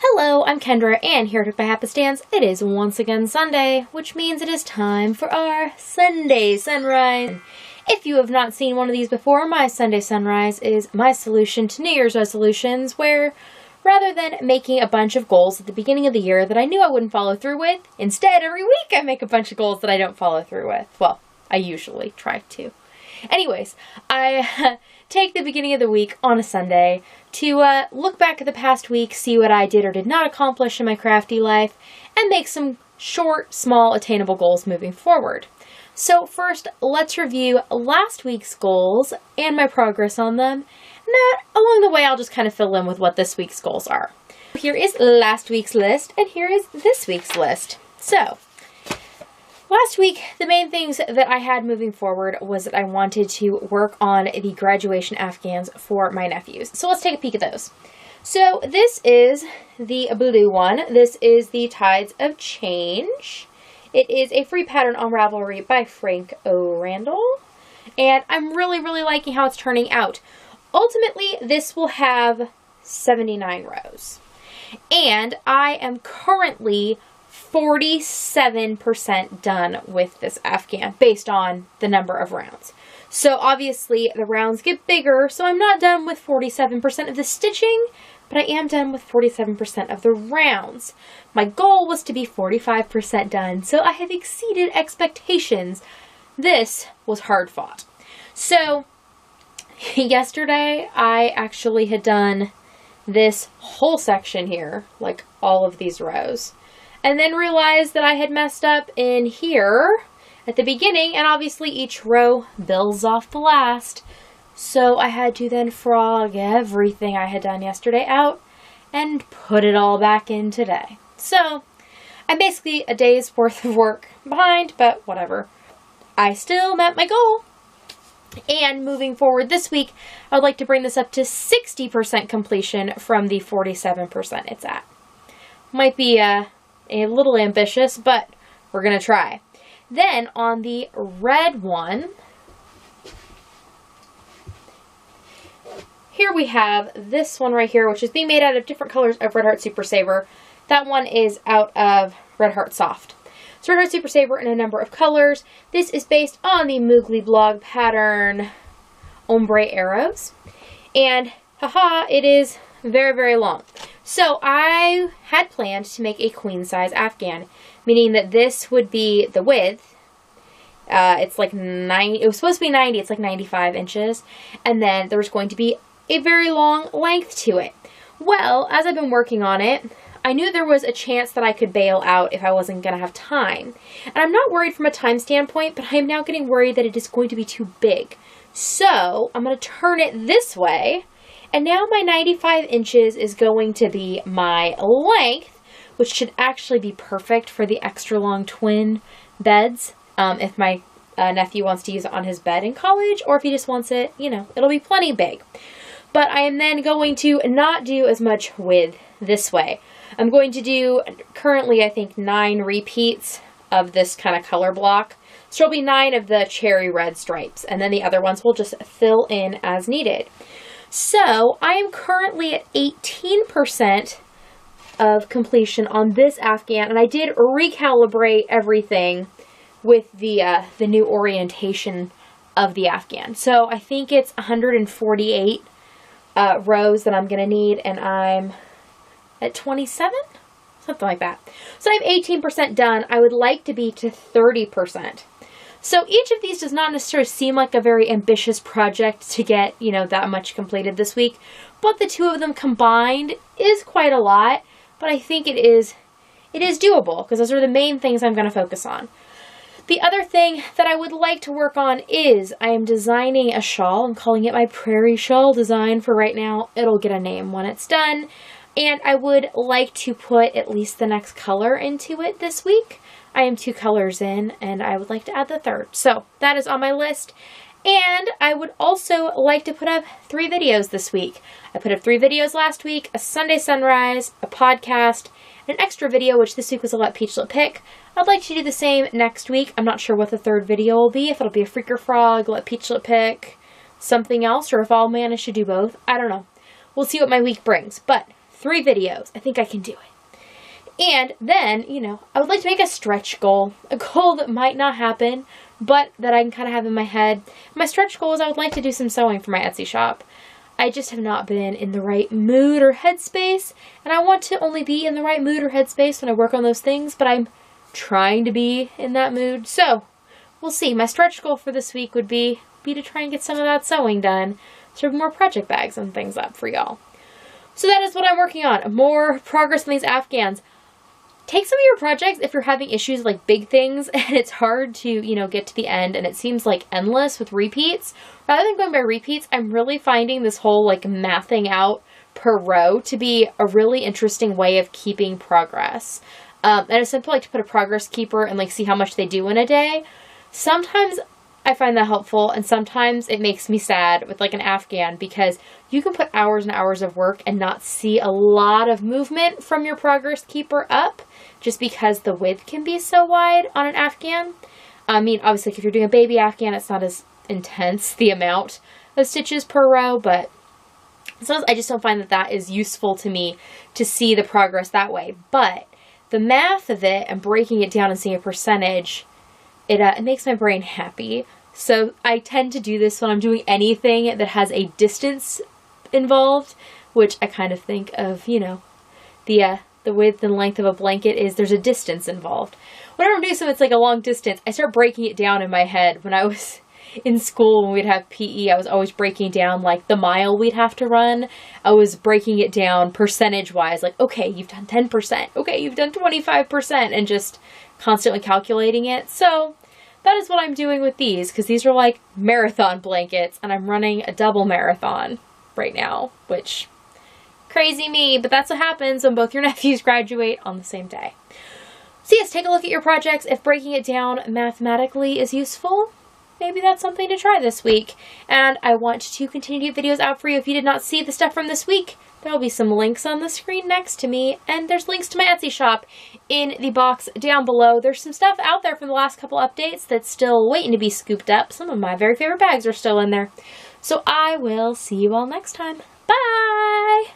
Hello, I'm Kendra, and here at HookedByHappenstance, it is once again Sunday, which means it is time for our Sunday Sunrise. If you have not seen one of these before, my Sunday Sunrise is my solution to New Year's resolutions, where rather than making a bunch of goals at the beginning of the year that I knew I wouldn't follow through with, instead every week I make a bunch of goals that I don't follow through with. Well, I usually try to. Anyways, I take the beginning of the week on a Sunday to look back at the past week, see what I did or did not accomplish in my crafty life, and make some short, small, attainable goals moving forward. So first, let's review last week's goals and my progress on them. And along the way, I'll just kind of fill in with what this week's goals are. Here is last week's list, and here is this week's list. So, last week, the main things that I had moving forward was that I wanted to work on the graduation afghans for my nephews. So let's take a peek at those. So this is the blue one. This is the Tides of Change. It is a free pattern on Ravelry by Frank O. Randall. And I'm really liking how it's turning out. Ultimately, this will have 79 rows. And I am currently 47% done with this afghan based on the number of rounds. So obviously the rounds get bigger, so I'm not done with 47% of the stitching, but I am done with 47% of the rounds. My goal was to be 45% done, so I have exceeded expectations. This was hard fought. So yesterday I actually had done this whole section here, like all of these rows. And then realized that I had messed up in here at the beginning, and obviously each row builds off the last. So I had to then frog everything I had done yesterday out and put it all back in today. So I'm basically a day's worth of work behind, but whatever. I still met my goal. And moving forward this week, I would like to bring this up to 60% completion from the 47% it's at. Might be a little ambitious, but we're going to try. Then on the red one, here we have this one right here, which is being made out of different colors of Red Heart Super Saver. That one is out of Red Heart Soft. So Red Heart Super Saver in a number of colors. This is based on the Moogly Blog pattern Ombre Arrows. And haha, it is very long. So I had planned to make a queen size afghan, meaning that this would be the width. It's like it was supposed to be 90, it's like 95 inches. And then there was going to be a very long length to it. Well, as I've been working on it, I knew there was a chance that I could bail out if I wasn't going to have time. And I'm not worried from a time standpoint, but I am now getting worried that it is going to be too big. So I'm going to turn it this way. And now my 95 inches is going to be my length, which should actually be perfect for the extra long twin beds. If my nephew wants to use it on his bed in college, or if he just wants it, it'll be plenty big. But I am then going to not do as much width this way. I'm going to do currently, I think, 9 repeats of this kind of color block. So there'll be 9 of the cherry red stripes, and then the other ones will just fill in as needed. So I am currently at 18% of completion on this afghan, and I did recalibrate everything with the new orientation of the afghan. So I think it's 148 rows that I'm going to need, and I'm at 27? Something like that. So I'm 18% done. I would like to be to 30%. So each of these does not necessarily seem like a very ambitious project to get, that much completed this week. But the two of them combined is quite a lot. But I think it is doable, because those are the main things I'm going to focus on. The other thing that I would like to work on is I am designing a shawl. I'm calling it my Prairie Shawl design for right now. It'll get a name when it's done. And I would like to put at least the next color into it this week. I am 2 colors in, and I would like to add the third. So that is on my list. And I would also like to put up 3 videos this week. I put up 3 videos last week, a Sunday Sunrise, a podcast, and an extra video, which this week was a Let Peachlet Pick. I'd like to do the same next week. I'm not sure what the third video will be, if it'll be a Freaker Frog, Let Peachlet Pick, something else, or if I'll manage to do both. I don't know. We'll see what my week brings. But 3 videos. I think I can do it. And then, you know, I would like to make a stretch goal. A goal that might not happen, but that I can kind of have in my head. My stretch goal is I would like to do some sewing for my Etsy shop. I just have not been in the right mood or headspace, and I want to only be in the right mood or headspace when I work on those things, but I'm trying to be in that mood. So, we'll see. My stretch goal for this week would be to try and get some of that sewing done, sort of more project bags and things up for y'all. So that is what I'm working on. More progress on these Afghans. Take some of your projects if you're having issues like big things and it's hard to, you know, get to the end and it seems like endless with repeats. Rather than going by repeats, I'm really finding this whole like mathing out per row to be a really interesting way of keeping progress. And it's simple like to put a progress keeper and like see how much they do in a day. Sometimes I find that helpful and sometimes it makes me sad with like an Afghan because you can put hours and hours of work and not see a lot of movement from your progress keeper up just because the width can be so wide on an Afghan. I mean, obviously if you're doing a baby Afghan, it's not as intense the amount of stitches per row, but sometimes I just don't find that that is useful to me to see the progress that way. But the math of it and breaking it down and seeing a percentage, it makes my brain happy. So I tend to do this when I'm doing anything that has a distance involved, which I kind of think of, you know, the width and length of a blanket is there's a distance involved. Whenever I'm doing something that's like a long distance, I start breaking it down in my head. When I was in school, when we'd have PE, I was always breaking down like the mile we'd have to run. I was breaking it down percentage-wise, like, okay, you've done 10%, okay, you've done 25%, and just constantly calculating it. So that is what I'm doing with these, because these are like marathon blankets, and I'm running a double marathon right now, which, crazy me, but that's what happens when both your nephews graduate on the same day. So yes, take a look at your projects. If breaking it down mathematically is useful, maybe that's something to try this week. And I want to continue to get videos out for you. If you did not see the stuff from this week, there will be some links on the screen next to me, and there's links to my Etsy shop in the box down below. There's some stuff out there from the last couple updates that's still waiting to be scooped up. Some of my very favorite bags are still in there. So I will see you all next time. Bye!